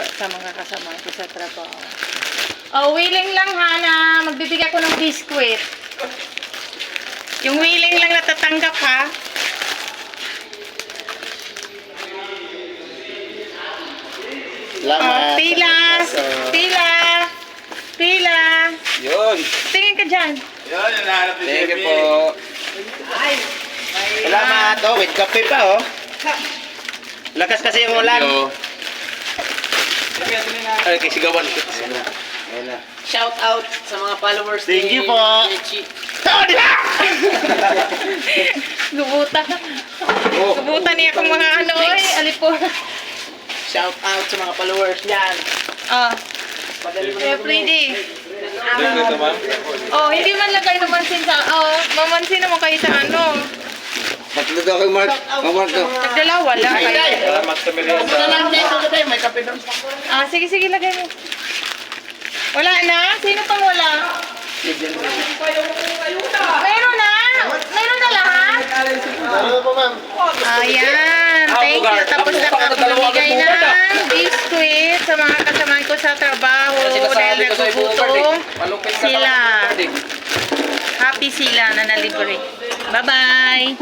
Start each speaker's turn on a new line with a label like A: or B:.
A: sa mga kasama ko sa trabaho. Oh, willing lang Hana. Magbibigay ako ng biskwit. Yung willing lang natatanggap ha.
B: Salamat.
A: Pila. Pila. Pila.
C: Yun.
A: Tingin ka dyan.
C: Yun, yung nahanap ni
B: Thank you
C: Jimmy.
B: po. Salamat. Oh, with kape pa oh. Lakas kasi yung ulan.
C: Ay, kisigawan ko.
B: Ayun na.
D: Shout out sa mga followers
B: Thank you po.
D: Jechi.
A: Gubuta.
B: Oh.
A: Gubuta niya kung mga ano oy. Alipor.
D: Shout out sa mga followers yan.
A: Oh.
D: Padali mo
A: Kaya
D: na
A: pwede.
C: Dito naman.
A: Oh, hindi man lagay namansin sa... Oh, mamansin naman kayo sa ano.
B: Matulog ako kay Mark. Mark ko.
A: Nagdalawa lang kayo.
C: Salamat sa merienda.
D: may kape doon.
A: Ah, sige, sige, lagay mo. Wala na? Sino pang wala? Meron na! Meron na lahat?
B: Ano po ma'am?
A: Ayan, thank you. Tapos nakapamigay ng biscuit sa mga kasamahan ko sa trabaho dahil nagugutom sila. Happy sila na nalibre. Bye-bye!